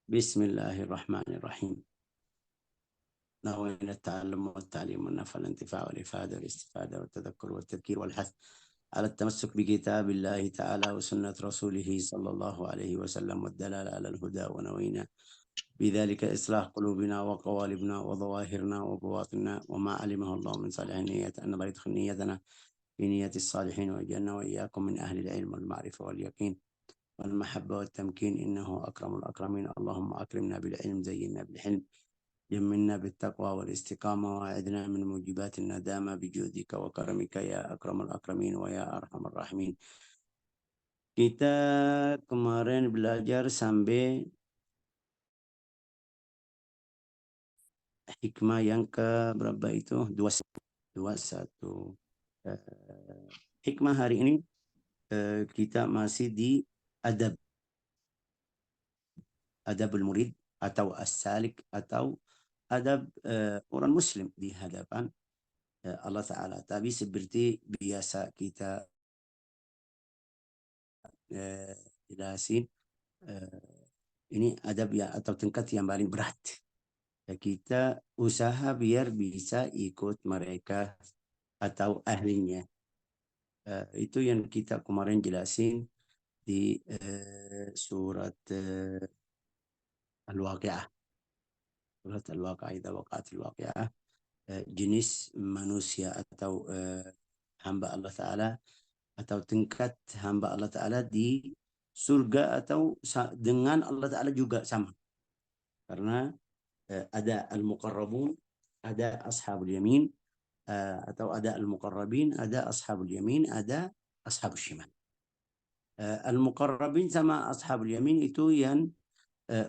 Bismillahirrahmanirrahim. نوينا التعلم والتعليم والنفع والانتفاع والإفادة والاستفادة والتذكر والتذكير والحث على التمسك بكتاب الله تعالى وسنة رسوله صلى الله عليه وسلم والدلالة على الهدى، ونوينا بذلك إصلاح قلوبنا وقوالبنا وظواهرنا وبواطننا وما علمه الله من صالح النيات، أن الله يدخل نيتنا في نية الصالحين ويجعلنا وإياكم من أهل العلم والمعرفة واليقين والمحبة والتمكين، إنه أكرم الأكرمين. اللهم أكرمنا بالعلم، زينا بالحلم، جملنا بالتقوى والاستقامة، وأعذنا من موجبات الندامة بجودك وكرمك يا أكرم الأكرمين ويا أرحم الراحمين. Kita kemarin belajar sampai hikmah yang ke berapa itu? 21. Hikmah hari ini kita masih di adabul murid atau as-salik atau adab orang muslim di hadapan Allah Ta'ala. Tapi seperti biasa kita jelasin, ini adab ya atau tingkat yang paling berat. Kita usaha biar bisa ikut mereka atau ahlinya. Itu yang kita kemarin jelasin di surat Al-Waqi'ah. Surat Al-Waqi'ah, idza waqa'atil waqi'ah. Jenis manusia atau hamba Allah Ta'ala atau tingkat hamba Allah Ta'ala di surga atau dengan Allah Ta'ala juga sama. Karena ada al-muqarrabun, ada ashabul yamin, atau ada al-muqarrabin, ada ashabul yamin, ada ashabul shimal. Al-muqarrabin sama ashabul yamin itu yang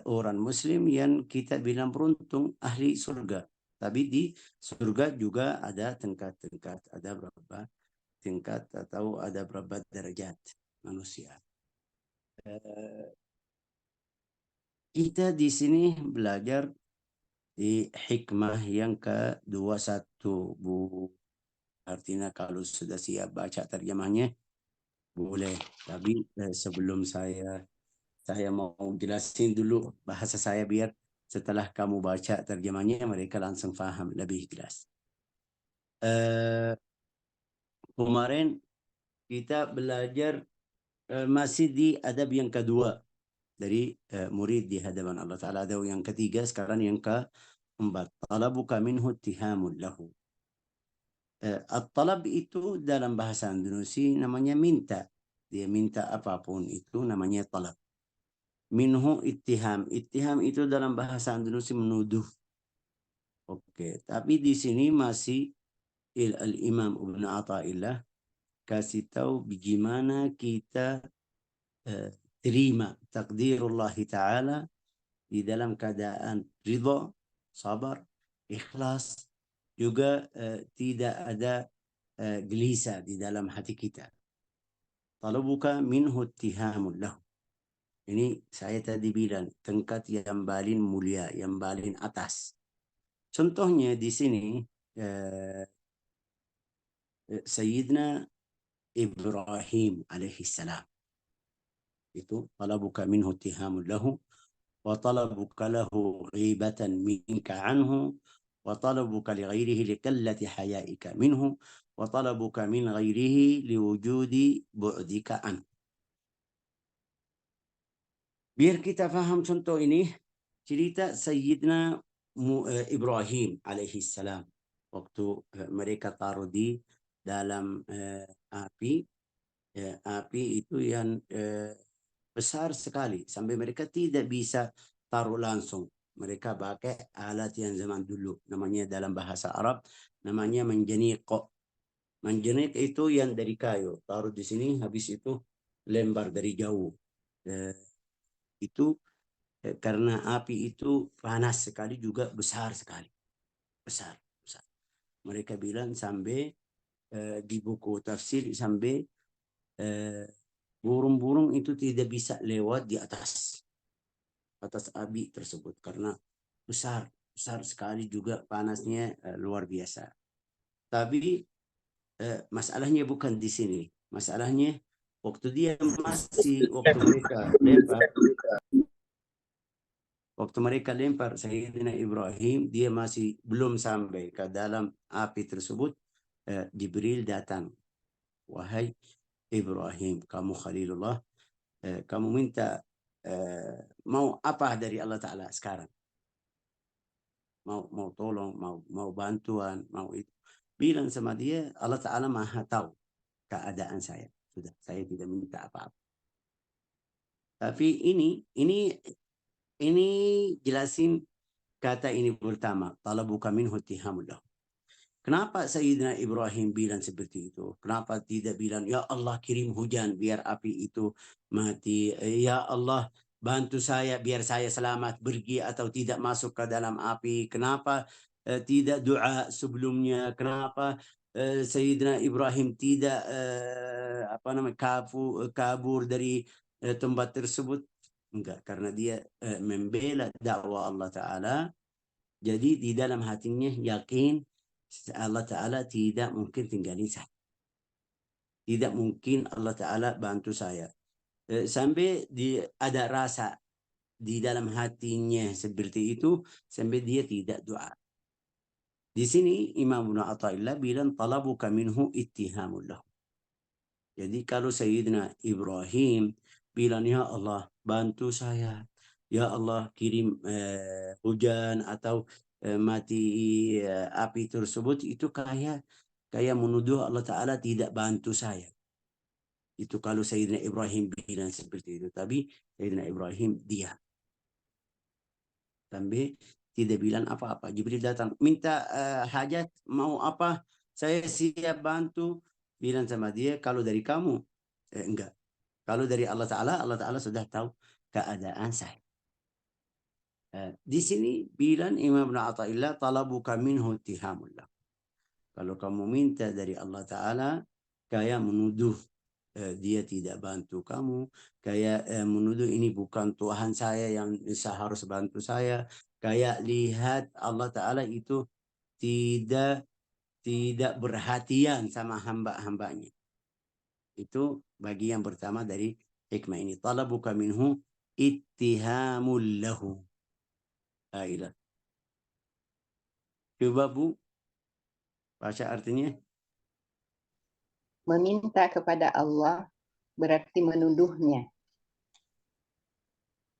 orang muslim yang kita bilang beruntung ahli surga. Tapi di surga juga ada tingkat-tingkat, ada berapa tingkat atau ada berapa derajat manusia. Kita di sini belajar di hikmah yang ke-21, Bu. Artinya kalau sudah siap baca terjemahnya boleh. Tapi sebelum saya mau jelasin dulu bahasa saya biar setelah kamu baca terjemahnya mereka langsung paham lebih jelas. Kemarin kita belajar masih di adab yang kedua dari murid di hadapan Allah Ta'ala. Adab yang ketiga, sekarang yang keempat. Talabuka minhu ittihamun lahu. At-talab itu dalam bahasa Indonesia namanya minta. Dia minta apapun itu namanya talab. Minhu ittiham. Ittiham itu dalam bahasa Indonesia menuduh. Oke, tapi di sini masih Al-Imam Ibn Athaillah kasih tahu bagaimana kita terima takdirullah Ta'ala di dalam keadaan ridha, sabar, ikhlas, juga tidak ada gelisah di dalam hati kita. Talabuka minhu ittihamul lahu. Ini saya tadi bilang tingkat yang paling mulia, yang paling atas. Contohnya di sini Sayyidina Ibrahim alaihi salam. Itu talabuka minhu ittihamul lahu wa talabuka lahu ghibatan minka anhu wa talabuka li ghairihi li qillati hayaika minhu wa talabuka min ghairihi li wujudi bu'dika an. Biar kita faham contoh ini, cerita Sayyidina Ibrahim alaihi salam waktu mereka taruh di dalam api. Api itu yang besar sekali sampai mereka tidak bisa taruh langsung. Mereka pakai alat yang zaman dulu, namanya dalam bahasa Arab namanya manjaniq. Manjaniq itu yang dari kayu, taruh di sini, habis itu lembar dari jauh. Itu karena api itu panas sekali, juga besar sekali, besar. Mereka bilang sampai di buku tafsir sampai burung-burung itu tidak bisa lewat di atas api tersebut karena besar sekali, juga panasnya luar biasa. Tapi masalahnya bukan di sini. Masalahnya waktu dia masih, waktu mereka lempar, Waktu mereka lempar Sayyidina Ibrahim, dia masih belum sampai ke dalam api tersebut. Jibril datang. Wahai Ibrahim, kamu Khalilullah, kamu minta mau apa dari Allah Ta'ala sekarang? Mau tolong, mau bantuan, mau itu. Bilang sama dia, Allah Ta'ala Maha tahu keadaan saya. Sudah, saya tidak minta apa-apa. Tapi ini jelasin kata ini pertama, talabuka minhu tihamullah. Kenapa Sayyidina Ibrahim bilang seperti itu? Kenapa tidak bilang, ya Allah kirim hujan biar api itu mati. Ya Allah bantu saya biar saya selamat pergi atau tidak masuk ke dalam api. Kenapa tidak doa sebelumnya? Kenapa Sayyidina Ibrahim tidak kabur dari tempat tersebut? Enggak, karena dia membela dakwah Allah Ta'ala. Jadi di dalam hatinya yakin Allah Ta'ala tidak mungkin tinggalin saya. Tidak mungkin Allah Ta'ala bantu saya. Sampai ada rasa di dalam hatinya seperti itu, sampai dia tidak doa. Di sini Imam Ibn Athaillah bilang, talabuka minhu ittihamullah. Jadi kalau Sayyidina Ibrahim bilang, ya Allah bantu saya. Ya Allah kirim hujan atau mati api tersebut, itu kayak menuduh Allah Ta'ala tidak bantu saya. Itu kalau Sayyidina Ibrahim bilang seperti itu. Tapi Sayyidina Ibrahim dia sampai tidak bilang apa-apa. Jibril datang, minta hajat, mau apa? Saya siap bantu. Bilang sama dia, kalau dari kamu, enggak. Kalau dari Allah Ta'ala sudah tahu keadaan saya. Di sini bilang Imam Ibn Athaillah, talabuka minhu tihamullah. Kalau kamu minta dari Allah Ta'ala, kayak menuduh dia tidak bantu kamu, kayak menuduh ini bukan Tuhan saya yang seharus bantu saya, kayak lihat Allah Ta'ala itu tidak berhatian sama hamba-hambanya. Itu bagi yang pertama dari hikmah ini. Talabuka minhu ittihamul lahu. Ailah. Coba Bu, baca artinya. Meminta kepada Allah berarti menuduhnya.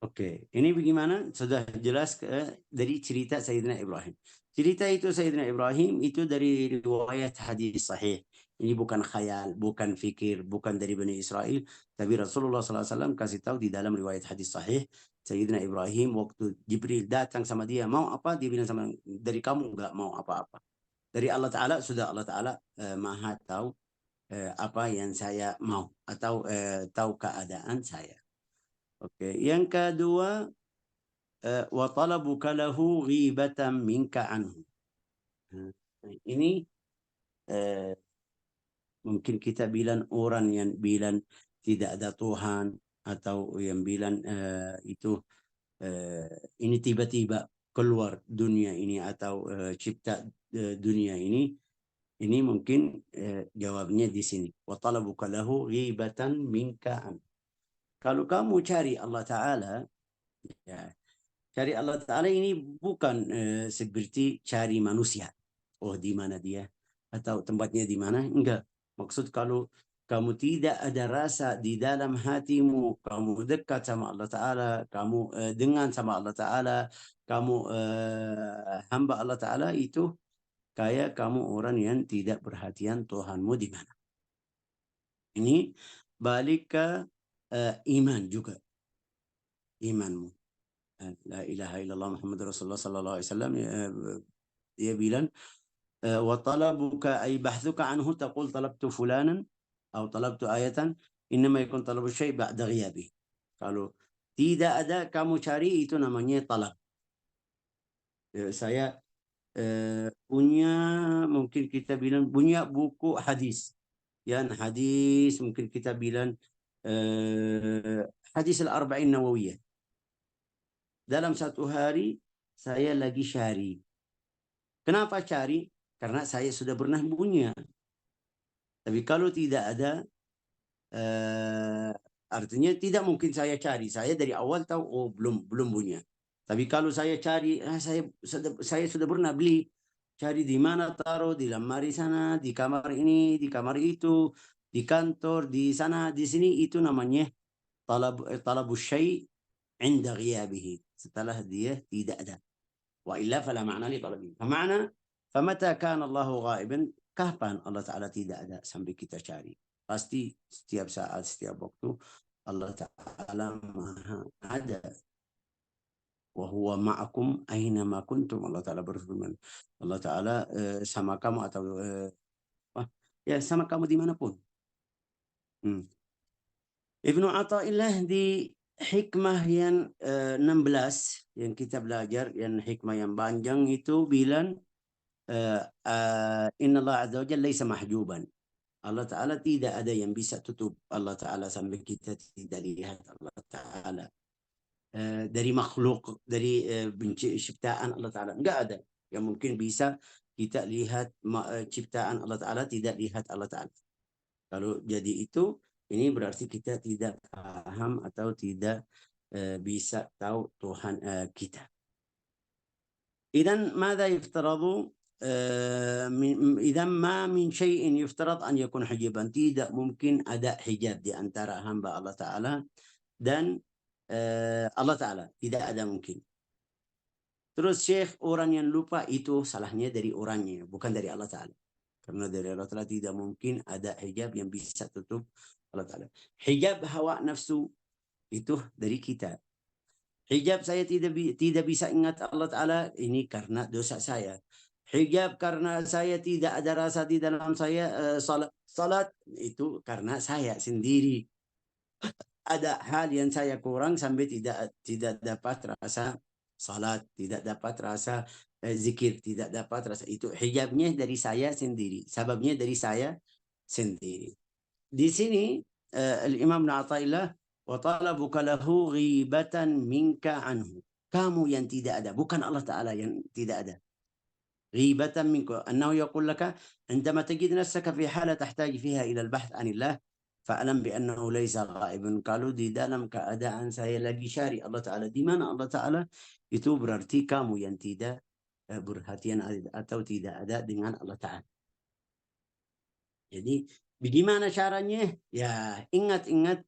Oke, ini bagaimana? Sudah jelas dari cerita Sayyidina Ibrahim. Cerita itu Sayyidina Ibrahim itu dari riwayat hadis sahih. Ini bukan khayal, bukan fikir, bukan dari Bani Israel. Tapi Rasulullah SAW kasih tahu di dalam riwayat hadis sahih. Sayyidina Ibrahim waktu Jibril datang sama dia, mau apa? Dia bilang sama, dari kamu enggak mau apa-apa. Dari Allah Ta'ala, sudah Allah Ta'ala maha tahu apa yang saya mau. Atau tahu keadaan saya. Oke, yang kedua, wa talabuka lahu ghibatan minka anhu. Ini mungkin kita bilang orang yang bilang tidak ada Tuhan, atau yang bilang itu ini tiba-tiba keluar dunia ini, atau cipta dunia ini mungkin jawabnya di sini. Wa talabuka lahu ghibatan minka anhu. Kalau kamu cari Allah Ta'ala, ya, cari Allah Ta'ala ini bukan seperti cari manusia. Oh, di mana dia? Atau tempatnya di mana? Enggak. Maksud kalau kamu tidak ada rasa di dalam hatimu, kamu dekat sama Allah Ta'ala, kamu dengan sama Allah Ta'ala, kamu hamba Allah Ta'ala, itu kayak kamu orang yang tidak perhatian Tuhanmu di mana. Ini balik ke iman juga. Imanmu. La ilaha illallah Muhammad Rasulullah sallallahu alaihi wasallam, dia bilang wa talabuka ay bahthuka anhu taqul talabtu fulanan atau talabtu ayatan, innama yakun talabu syai' ba'da ghiyabi. Kalau tidak ada kamu cari, itu namanya talab. Saya punya, mungkin kita bilang punya buku hadis. Yang hadis mungkin kita bilang hadis al-arba'in nawawiyah. Dalam satu hari saya lagi cari. Kenapa cari? Karena saya sudah pernah punya. Tapi kalau tidak ada, artinya tidak mungkin saya cari. Saya dari awal tahu, oh belum punya. Tapi kalau saya cari, saya sudah pernah beli, cari di mana taruh, di lemari sana, di kamar ini, di kamar itu, di kantor, di sana, di sini, itu namanya talabu syai' inda ghiyabihi, setelah dia tidak ada. Wa illa fala ma'na li talabi. Famata kana Allahu ghaiban, kapan Allah Ta'ala tidak ada sampai kita cari? Pasti setiap saat, setiap waktu Allah Ta'ala maha ada. Wa huwa ma'akum aina ma kuntum. Allah Ta'ala berfirman. Allah Ta'ala sama kamu atau ya sama kamu dimanapun. Ibnu Athaillah di hikmah yang 16 yang kita belajar, yang hikmah yang panjang itu bilang Inna Allah Azza wa Jalla laysa mahjuban. Allah Ta'ala tidak ada yang bisa tutup Allah Ta'ala sampai kita tidak lihat Allah Ta'ala. Dari makhluk, dari ciptaan Allah Ta'ala. Enggak ada yang mungkin bisa kita lihat ciptaan Allah Ta'ala, tidak lihat Allah Ta'ala. Kalau jadi itu, ini berarti kita tidak paham atau tidak bisa tahu Tuhan kita. Idan ماذا يفترض إذا ما من شيء يفترض أن يكون حجابا. Tidak mungkin ada hijab di antara hamba Allah Ta'ala dan Allah Ta'ala. Tidak ada mungkin. Terus Syekh, orang yang lupa itu salahnya dari orangnya, bukan dari Allah Ta'ala. Karena dari Allah Ta'ala tidak mungkin ada hijab yang bisa tutup Allah Ta'ala. Hijab hawa nafsu itu dari kita. Hijab saya tidak bisa ingat Allah Ta'ala, ini karena dosa saya. Hijab karena saya tidak ada rasa di dalam saya salat itu karena saya sendiri. Ada hal yang saya kurang sampai tidak dapat rasa salat, tidak dapat rasa zikir, tidak dapat rasa itu. Hijabnya dari saya sendiri, sebabnya dari saya sendiri. Di sini Imam Ibn Athaillah, wa talabuka lahu ghibatan minka anhu. Kamu yang tidak ada, bukan Allah Ta'ala yang tidak ada. Ghibatan minka, annahu yaqul laka عندما تجد نفسك في حالة تحتاج فيها إلى البحث عن الله فأعلم بأنه ليس غائب. Kalau di dalam keadaan saya lagi cari Allah Ta'ala, di mana Allah Ta'ala, itu berarti kamu yang tidak berhatian atau tidak ada dengan Allah Ta'ala. Jadi bagaimana caranya? Ya ingat-ingat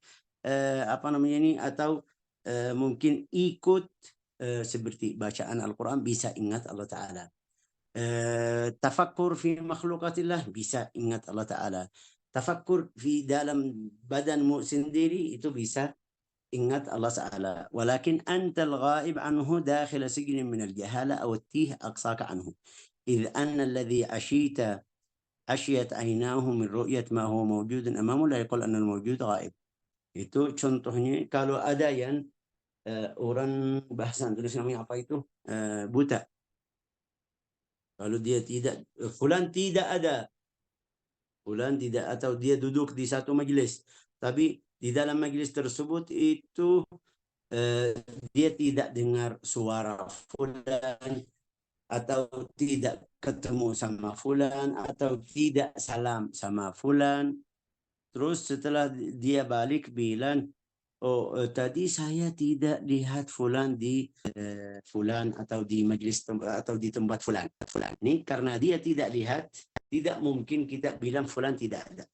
apa namanya ini, atau mungkin ikut seperti bacaan Al-Quran, bisa ingat Allah Ta'ala. Tafakkur fi makhlukatillah, bisa ingat Allah Ta'ala. Tafakkur di dalam badanmu sendiri, itu bisa ingat Allah Ta'ala. Walakin antal ghaib anhu dakhil sijnin min al-jahala aw at-tih aqsaka anhu. إذ أن الذي عشيت عيناه من رؤية ما هو موجود أمامه لا يقول أن الموجود غائب. Itu contohnya kalau ada yang orang bahasa Indonesia namanya apa itu, buta. Kalau dia tidak, fulan tidak ada, fulan tidak, atau dia duduk di satu majelis, tapi di dalam majelis tersebut itu dia tidak dengar suara fulan, atau tidak ketemu sama fulan, atau tidak salam sama fulan. Terus setelah dia balik bilang, oh tadi saya tidak lihat fulan di fulan, atau di majelis atau di tempat fulan. Ini karena dia tidak lihat, tidak mungkin kita bilang fulan tidak ada.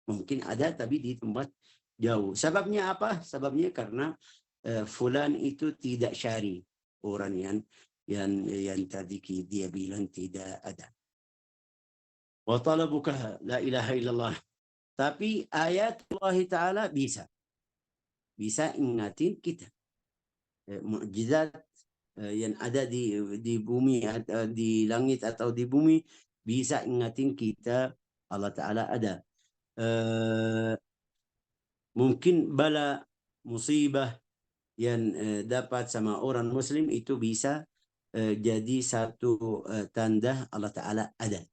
Mungkin ada tapi di tempat jauh. Sebabnya apa? Sebabnya karena fulan itu tidak syari, orang yang tadi dia bilang tidak ada. Wa talabuka la ilaha illallah. Tapi ayat Allah Ta'ala bisa ingatin kita. Mukjizat yang ada di bumi, di langit atau di bumi, bisa ingatin kita Allah Ta'ala ada. Mungkin bala musibah yang dapat sama orang muslim itu bisa jadi satu tanda Allah Ta'ala ada.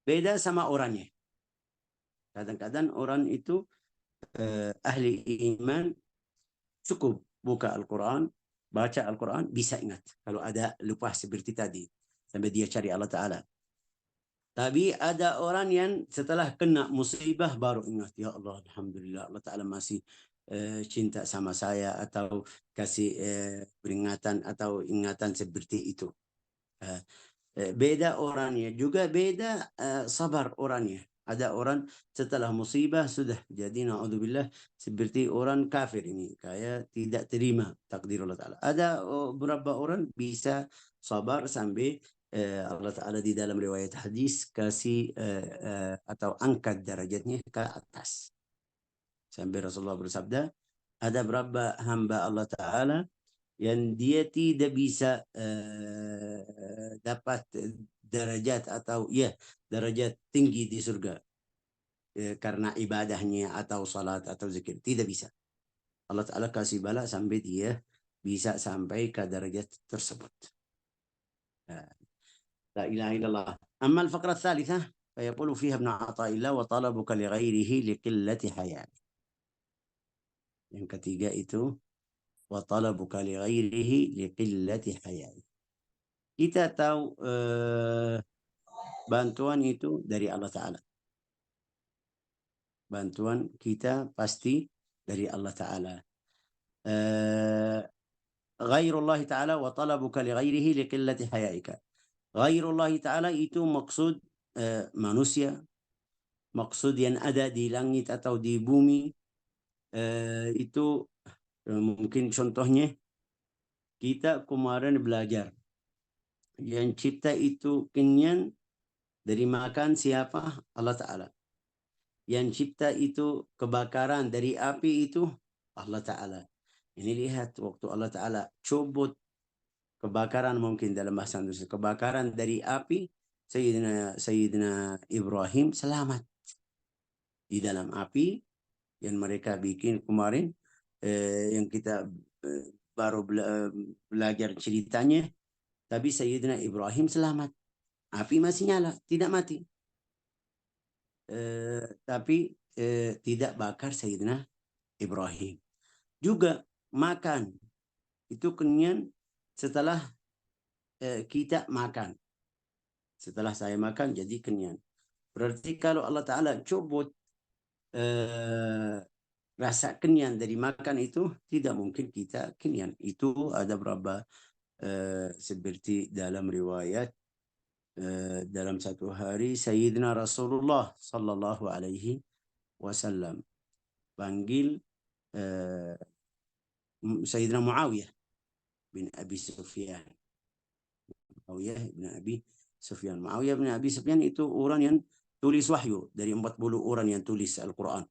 Beda sama orangnya. Kadang-kadang orang itu ahli iman, cukup buka Al-Quran, baca Al-Quran, bisa ingat. Kalau ada lupa seperti tadi, sampai dia cari Allah Ta'ala. Tapi ada orang yang setelah kena musibah baru ingat, ya Allah, Alhamdulillah, Allah Ta'ala masih cinta sama saya atau kasih peringatan atau ingatan seperti itu. Beda orangnya, juga beda sabar orangnya. Ada orang setelah musibah sudah jadi naudzubillah seperti orang kafir ini, kayak tidak terima takdir Allah Ta'ala. Ada beberapa orang bisa sabar sampai Allah Ta'ala di dalam riwayat hadis kasih atau angkat derajatnya ke atas. Sampai Rasulullah bersabda, ada berapa hamba Allah Ta'ala yang dia tidak bisa dapat derajat atau ya derajat tinggi di surga karena ibadahnya atau salat atau zikir, tidak bisa. Allah Ta'ala kasih bala sampai dia bisa sampai ke derajat tersebut. لا إله إلا الله. أما الفقرة الثالثة فيقول فيها ابن عطاء الله وطلبك لغيره لقلة حياته. Yang ketiga itu وطلبك لغيره لقلة حياته. Kita tahu bantuan itu dari Allah Ta'ala. Bantuan kita pasti dari Allah Ta'ala. Ghairullah Ta'ala wa talabuka li ghairihi li qillati hayaika. Ghairullah Ta'ala itu maksud manusia, maksud yang ada di langit atau di bumi. Itu mungkin contohnya kita kemarin belajar yang cipta itu kenyang dari makan siapa? Allah Ta'ala. Yang cipta itu kebakaran dari api itu Allah Ta'ala. Ini lihat waktu Allah Ta'ala cubut kebakaran, mungkin dalam bahasa Indonesia kebakaran dari api, Sayyidina Ibrahim selamat di dalam api yang mereka bikin kemarin, yang kita baru belajar ceritanya, tapi Sayyidina Ibrahim selamat, api masih nyala, tidak mati. Tapi tidak bakar Sayyidina Ibrahim. Juga makan itu kenyang setelah kita makan. Setelah saya makan jadi kenyang. Berarti kalau Allah Ta'ala cubut rasa kenyang dari makan itu, tidak mungkin kita kenyang. Itu ada berapa seperti dalam riwayat dalam satu hari Sayyidina Rasulullah Sallallahu Alaihi Wasallam panggil Sayyidina Muawiyah bin Abi Sufyan. Muawiyah bin Abi Sufyan. Muawiyah bin Abi Sufyan itu orang yang tulis wahyu, dari 40 orang yang tulis Al-Quran.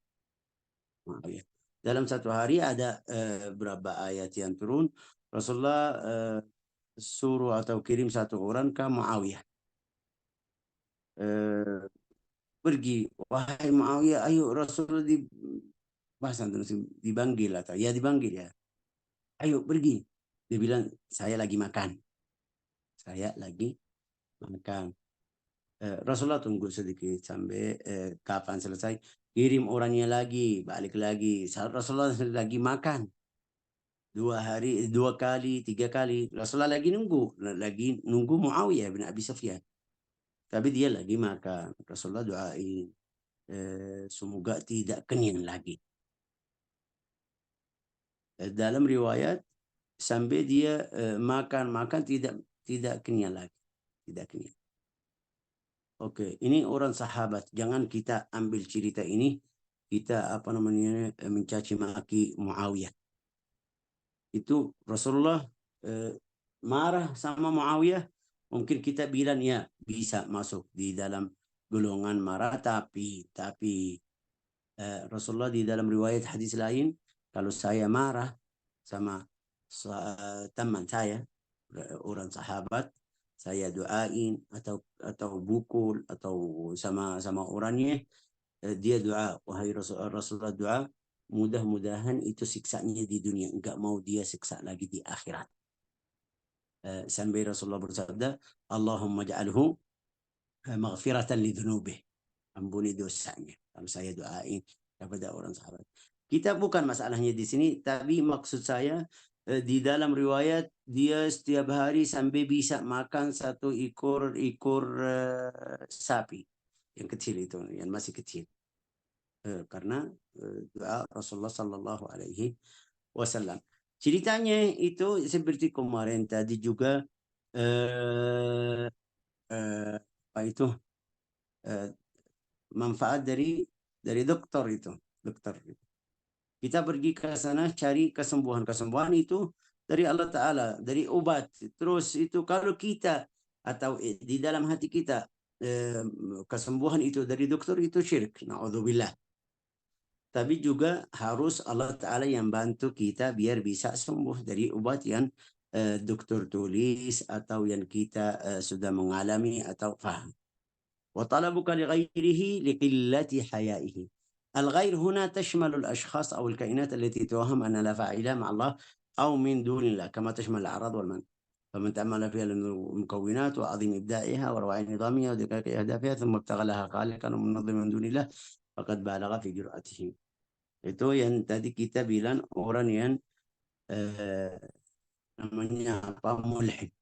Muawiyah. Dalam satu hari ada berapa ayat yang turun. Rasulullah suruh atau kirim satu orang ke Muawiyah. Pergi, wahai Muawiyah, ayo Rasulullah bahasa Indonesia dipanggil atau ya dipanggil ya. Ayo pergi. Dia bilang, saya lagi makan. Saya lagi makan. Rasulullah tunggu sedikit sampai kapan selesai. Kirim orangnya lagi, balik lagi. Rasulullah lagi makan. 2 hari, 2 kali, 3 kali. Rasulullah lagi nunggu Muawiyah bin Abi Sufyan. Tapi dia lagi makan. Rasulullah doain. Semoga tidak kenyang lagi. Dalam riwayat sampai dia makan tidak kenyang lagi, tidak kenyang. Oke, ini orang sahabat. Jangan kita ambil cerita ini kita mencaci maki Muawiyah. Itu Rasulullah marah sama Muawiyah. Mungkin kita bilang ya bisa masuk di dalam golongan marah, tapi Rasulullah di dalam riwayat hadis lain, kalau saya marah sama teman saya, orang sahabat, saya doain atau bukul atau sama orangnya, dia doa, wahai Rasulullah doa, mudah-mudahan itu siksanya di dunia, enggak mau dia siksa lagi di akhirat. Sampai Rasulullah bersabda, Allahumma ja'alhu maghfiratan li dzunubih. Ampuni dosanya. Kalau saya doain kepada orang sahabat. Kita bukan masalahnya di sini, tapi maksud saya di dalam riwayat dia setiap hari sampai bisa makan 1 ekor sapi yang kecil itu, yang masih kecil. karena doa Rasulullah Sallallahu Alaihi Wasallam. Ceritanya itu seperti kemarin tadi juga apa itu manfaat dari dokter itu, dokter. Kita pergi ke sana cari kesembuhan itu dari Allah Taala, dari obat. Terus itu kalau kita atau di dalam hati kita kesembuhan itu dari dokter itu syirik. Naudzubillah. Tapi juga harus Allah Ta'ala yang bantu kita biar bisa sembuh dari obat yang dokter tulis atau yang kita sudah mengalami atau faham. وطلبك لغيره لقلة حيائه. الغير هنا تشمل الأشخاص أو الكائنات التي توهم أن لا فاعل مع الله أو من دون الله كما تشمل الأعراض والمن. فمن تأمل فيها المكونات وعظيم إبداعها وروعة نظامها ودقائق أهدافها ثم ابتغى لها خالقا ومنظما من دون الله فقد بالغ في جرأته. Itu yang tadi kita bilang orang yang namanya apa mulhid,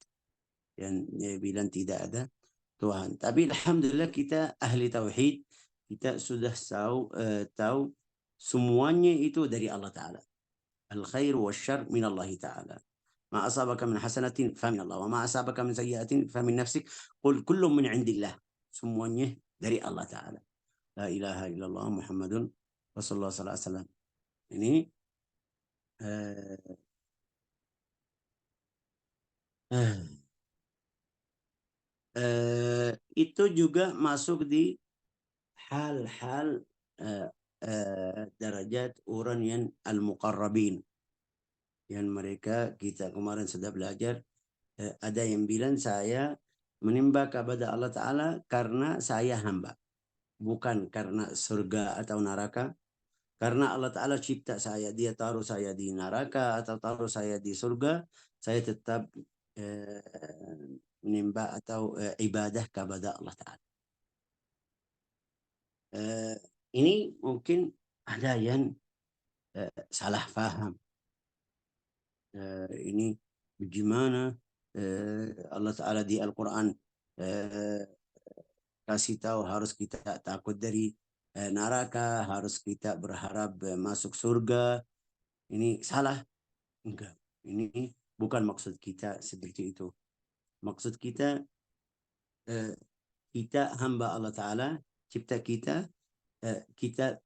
yang bilang tidak ada Tuhan. Tapi alhamdulillah kita ahli tauhid, kita sudah tahu semuanya itu dari Allah Taala. Al-khair wa syarr min Allah Taala. Ma asabaka min hasanatin fa min Allah wa ma asabaka min sayyi'atin fa min nafsik. Qul kullu min 'indillah. Semuanya dari Allah Taala. La ilaha illallah Muhammadun Rasulullah sallallahu alaihi wasallam. Ini itu juga masuk di hal-hal derajat orang yang al-muqarrabin, yang mereka kita kemarin sudah belajar. Ada yang bilang saya menimba kepada Allah Ta'ala karena saya hamba, bukan karena surga atau neraka. Karena Allah Ta'ala cipta saya, dia taruh saya di neraka atau taruh saya di surga, saya tetap menimba atau ibadah kepada Allah Ta'ala. Ini mungkin ada yang salah faham. Ini bagaimana Allah Ta'ala di Al-Quran kasih tahu harus kita takut dari neraka, harus kita berharap masuk surga. Ini salah. Enggak. Ini bukan maksud kita seperti itu. Maksud kita, kita hamba Allah Ta'ala, cipta kita, kita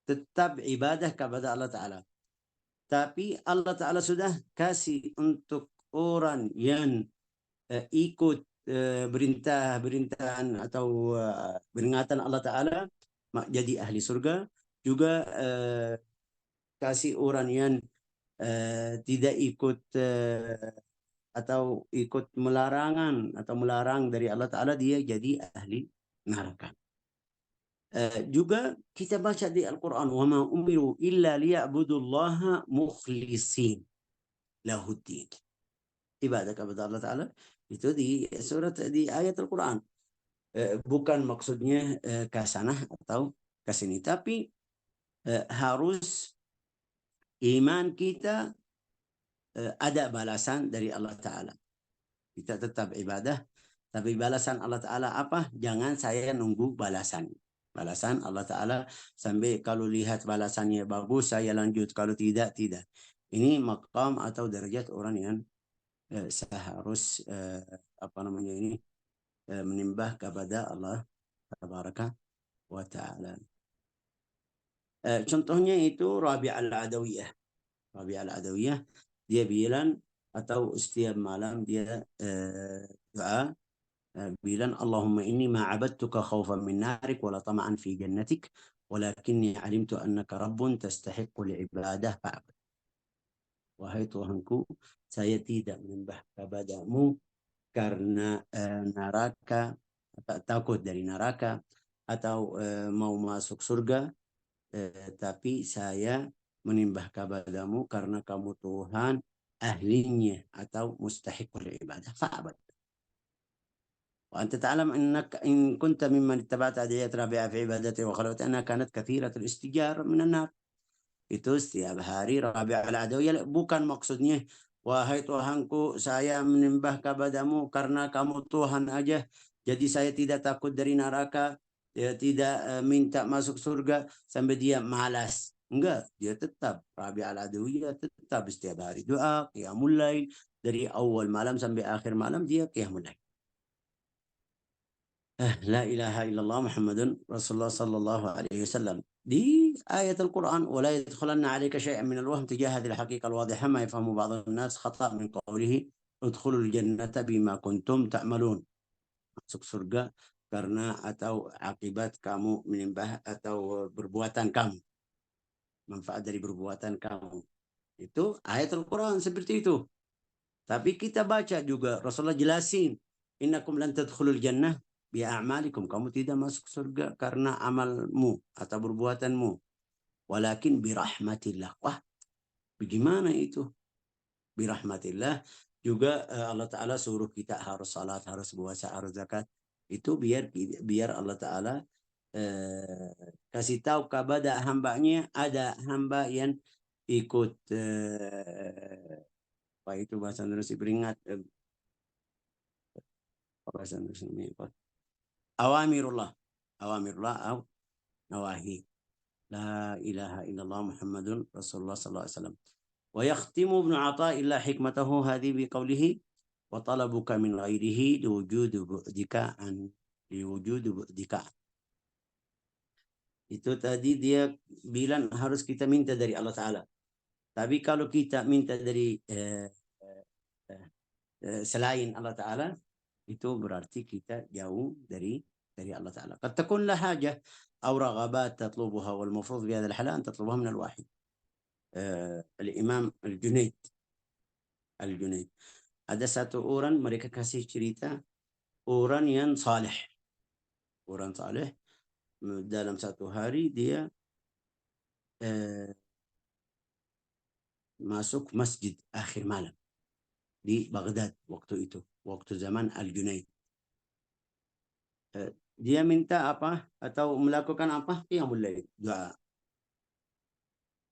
tetap ibadah kepada Allah Ta'ala. Tapi Allah Ta'ala sudah kasih untuk orang yang ikut berintahan atau peringatan Allah Ta'ala jadi ahli surga. Juga kasih orang yang tidak ikut atau ikut melarang dari Allah Ta'ala, dia jadi ahli neraka. Juga kita baca di Al-Quran, وَمَا أُمِرُوا إِلَّا لِيَعْبُدُوا اللَّهَ مُخْلِصِينَ لَهُ الدِّينَ. Ibadah kepada Allah Ta'ala itu di ayat Al-Quran. Bukan maksudnya ke sana atau ke sini, tapi harus iman kita ada balasan dari Allah Ta'ala. Kita tetap ibadah, tapi balasan Allah Ta'ala apa? Jangan saya nunggu balasan Allah Ta'ala sampai kalau lihat balasannya bagus saya lanjut, kalau tidak, tidak. Ini maqam atau derajat orang yang seharus menimbah kepada Allah Tabaraka wa Ta'ala. Contohnya itu Rabi' al-Adawiyah. Rabi' al-Adawiyah, dia bilang atau setiap malam dia doa bilang, Allahumma inni ma abadtuka khawfan min narik wala tama'an fi jannatik walakinni alimtu annaka rabbun tastahiqqul ibadah fa'abad. Wahai Tuhanku, saya tidak menyembah kepadamu karena neraka, takut dari neraka atau mau masuk surga, tapi saya menyembah kepadamu karena kamu Tuhan ahlinya atau mustahiqul ibadah fa'abad. وأنت تعلم أنك إن كنت ممن اتبعت أدعية رابعة في عبادته وخلوت أنها كانت كثيرة الاستجار من النار. Itu setiap hari Rabi' al-Adawiyah bukan maksudnya, wahai Tuhanku, saya menyembah kepadamu karena kamu Tuhan aja, jadi saya tidak takut dari neraka. dia tidak minta masuk surga sampai dia malas. Enggak, dia tetap Rabi al-Adawiyah, tetap setiap hari doa, qiyamul lail, dari awal malam sampai akhir malam dia qiyamul lail. La ilaha illallah Muhammadun Rasulullah sallallahu alaihi wasallam. Di ayat Al-Quran, ولا يدخلن عليك شيئا من الوهم تجاه هذه الحقيقة الواضحة ما يفهم بعض الناس خطأ من قوله ادخلوا الجنة بما كنتم تعملون. Masuk surga karena atau akibat kamu menyembah atau perbuatan kamu, manfaat dari perbuatan kamu. Itu ayat Al-Quran seperti itu. Tapi kita baca juga Rasulullah jelasin, innakum lan tadkhulul jannah bi a'malikum, kamu tidak masuk surga karena amalmu atau perbuatanmu, walakin bi rahmatillah. Wah, bagaimana itu? Bi rahmatillah juga Allah Taala suruh kita harus salat, harus puasa, harus zakat. Itu biar Allah Taala kasih tahu kepada hambanya, ada hamba yang ikut apa itu bahasa Indonesia, beringat bahasa Indonesia apa? Awamirullah, awamirullah atau nawahi. La ilaha illallah Muhammadun Rasulullah sallallahu alaihi wasallam. Wa yakhtimu Ibnu Athaillah hikmatahu hadhi biqaulihi wa talabuka min ghairihi liwujudi bu'dika an liwujudi bu'dika. Itu tadi dia bilang harus kita minta dari Allah Ta'ala. Tapi kalau kita minta dari selain Allah Ta'ala, itu berarti kita jauh dari Allah Ta'ala. Qad takun la haja aw raghabat tatlubuha wal mafrud bi hadha al-hala an tatlubuha min al-wahid. Al-Imam Al-Junaid. Al-Junaid. Ada satu orang mereka kasih cerita orang yang saleh. Orang saleh dalam satu hari dia masuk masjid akhir malam di Baghdad waktu itu, waktu zaman Al-Junaid. Dia minta apa atau melakukan apa? Qiyamul lail, doa.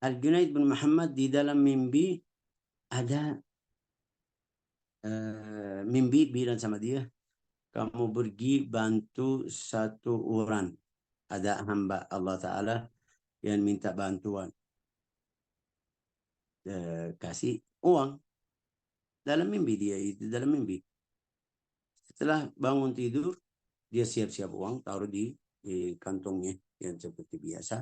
Al-Junaid bin Muhammad di dalam mimpi ada mimpi bilang sama dia, kamu pergi bantu satu orang. Ada hamba Allah Ta'ala yang minta bantuan. Kasih uang. Dalam mimpi dia itu, dalam mimpi. Setelah bangun tidur, dia siap-siap uang, taruh di kantongnya yang seperti biasa.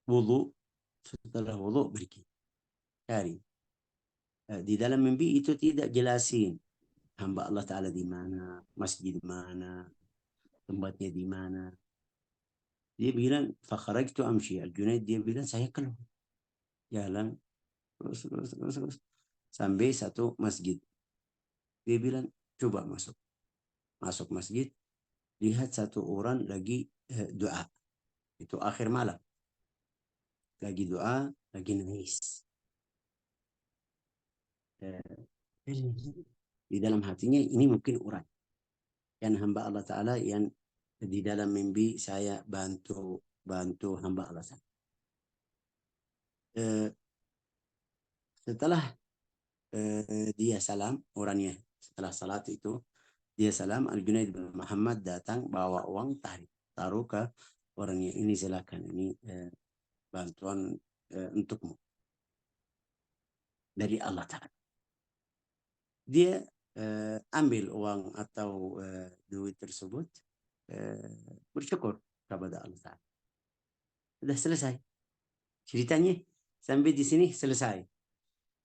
Wudu, setelah wudu pergi cari. Di dalam mimpi itu tidak jelasin hamba Allah Ta'ala di mana, masjid di mana, tempatnya di mana. Dia bilang, fakharajtu amshi. Al-Junaid dia bilang, saya keluar jalan terus sampai satu masjid. Dia bilang, coba masuk masjid, lihat satu orang lagi doa. Itu akhir malam, lagi doa, lagi nangis. Di dalam hatinya ini mungkin orang yang hamba Allah Ta'ala yang di dalam mimpi saya bantu hamba Allah Ta'ala. Setelah dia salam, orangnya setelah salat itu dia salam, Al-Junaid bin Muhammad datang bawa uang, taruh ke orangnya, ini silakan, ini bantuan untukmu dari Allah Ta'ala. Dia ambil uang atau duit tersebut, bersyukur kepada Allah Ta'ala. Sudah selesai ceritanya, sampai di sini selesai.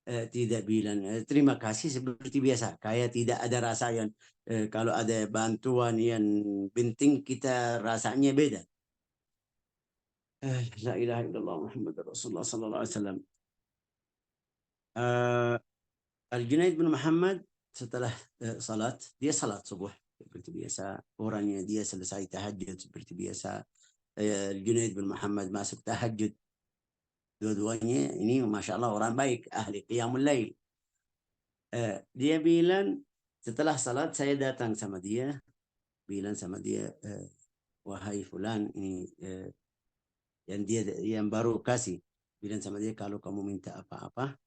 Tidak bilang terima kasih seperti biasa, kayak tidak ada rasa yang kalau ada bantuan yang penting kita rasanya beda. La ilaha illallah Muhammad Rasulullah sallallahu alaihi wasallam. Al-Junaid bin Muhammad setelah salat, dia salat subuh seperti biasa. Orangnya dia selesai tahajud seperti biasa. Al-Junaid bin Muhammad masuk tahajud. Dua-duanya ini Masya Allah orang baik, ahli qiyamul lail. Dia bilang, setelah salat saya datang sama dia, bilang sama dia, wahai fulan, ini yang baru kasih, bilang sama dia, kalau kamu minta apa-apa,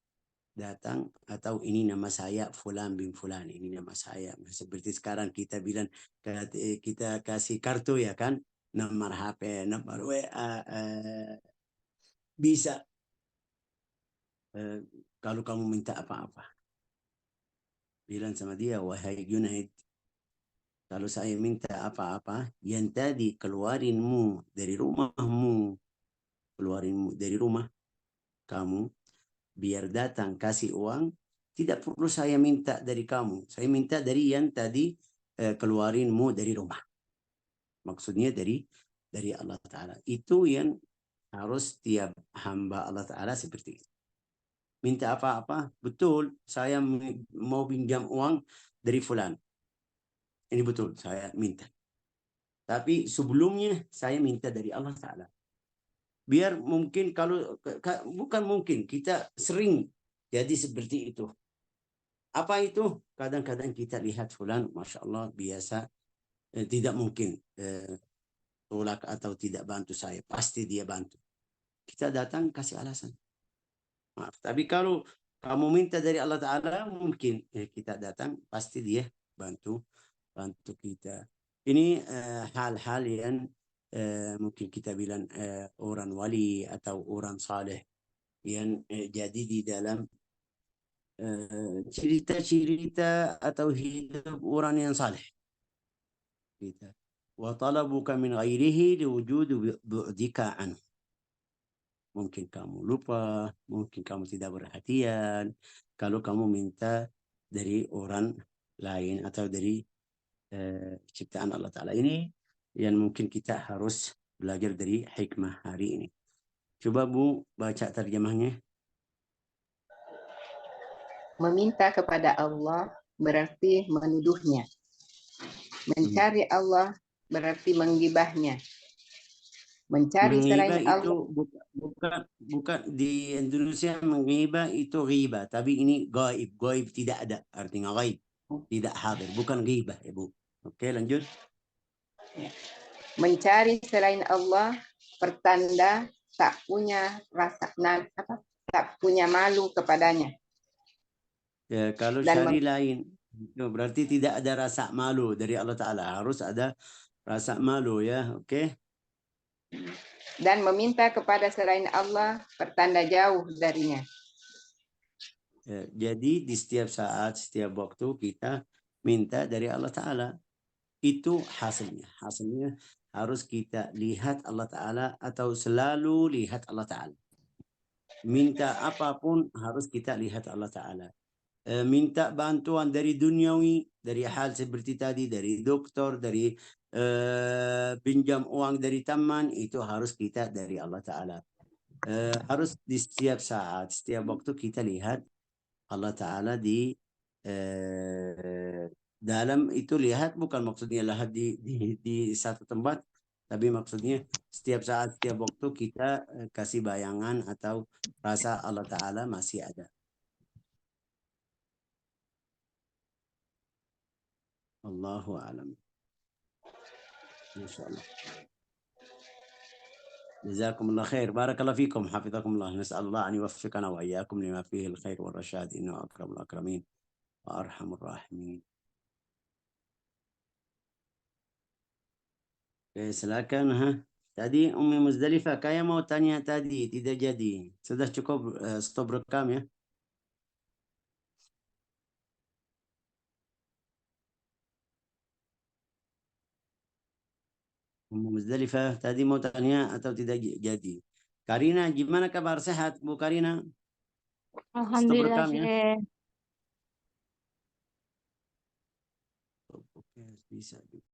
datang, atau ini nama saya Fulan bin Fulan, ini nama saya. Seperti sekarang kita bilang, kita kasih kartu ya kan, nomor HP, nomor WA, bisa kalau kamu minta apa-apa, bilang sama dia, wahai Junaid, kalau saya minta apa-apa, yang tadi keluarinmu dari rumahmu, keluarinmu dari rumah kamu, biar datang kasih uang, tidak perlu saya minta dari kamu. Saya minta dari yang tadi keluarinmu dari rumah. Maksudnya dari Allah Ta'ala. Itu yang harus tiap hamba Allah Ta'ala seperti itu. Minta apa-apa, betul, saya mau pinjam uang dari fulan. Ini betul, saya minta. Tapi sebelumnya saya minta dari Allah Ta'ala. Biar mungkin kalau, bukan mungkin, kita sering jadi seperti itu. Apa itu? Kadang-kadang kita lihat fulan, Masya Allah, biasa, tidak mungkin tolak atau tidak bantu saya. Pasti dia bantu. Kita datang kasih alasan. Maaf. Tapi kalau kamu minta dari Allah Ta'ala, mungkin kita datang, pasti dia bantu kita. Ini hal-hal yang mungkin kita bilang orang wali atau orang saleh yang jadi di dalam cerita-cerita atau hidup orang yang saleh. وطلبك من غيره لوجود بعدك عنه. Mungkin kamu lupa, mungkin kamu tidak perhatian kalau kamu minta dari orang lain atau dari ciptaan Allah Ta'ala. Ini yang mungkin kita harus belajar dari hikmah hari ini. Coba Bu baca terjemahnya. Meminta kepada Allah berarti menuduhnya. Mencari Allah berarti menggibahnya. Mencari Menghibah selain itu Allah. bukan di Indonesia, menghibah itu ghibah, tapi ini gaib. Gaib tidak ada, artinya gaib, tidak hadir, bukan ghibah ya Bu. Oke, lanjut. Mencari selain Allah pertanda tak punya tak punya malu kepadanya. Ya, kalau Dan syari lain, itu berarti tidak ada rasa malu dari Allah Ta'ala. Harus ada rasa malu ya, oke. dan meminta kepada selain Allah pertanda jauh darinya. Ya, jadi di setiap saat, setiap waktu kita minta dari Allah Ta'ala. Itu hasilnya. Hasilnya harus kita lihat Allah Ta'ala atau selalu lihat Allah Ta'ala. Minta apapun harus kita lihat Allah Ta'ala. Minta bantuan dari duniawi, dari hal seperti tadi, dari dokter, dari pinjam uang dari teman, itu harus kita dari Allah Ta'ala. Harus di setiap saat, setiap waktu kita lihat Allah Ta'ala di dalam itu. Lihat bukan maksudnya lihat di satu tempat, tapi maksudnya setiap saat, setiap waktu kita kasih bayangan atau rasa Allah Ta'ala masih ada. Allahu a'lam. Masya Allah. جزاكم الله خير. بارك الله فيكم. حفظكم الله. نسأل الله أن يوفقنا وإياكم لما فيه الخير والرشاد، إنه أكرم الأكرمين وأرحم الراحمين. Silakan. Tadi Umi Muzdalifah kayak mau tanya tadi, tidak jadi. Sudah cukup stop rekam ya. Umi Muzdalifah tadi mau tanya atau tidak jadi. Karina, gimana kabar, sehat Bu Karina? Stop Alhamdulillah, rekam ya. Syekh. Oke, bisa.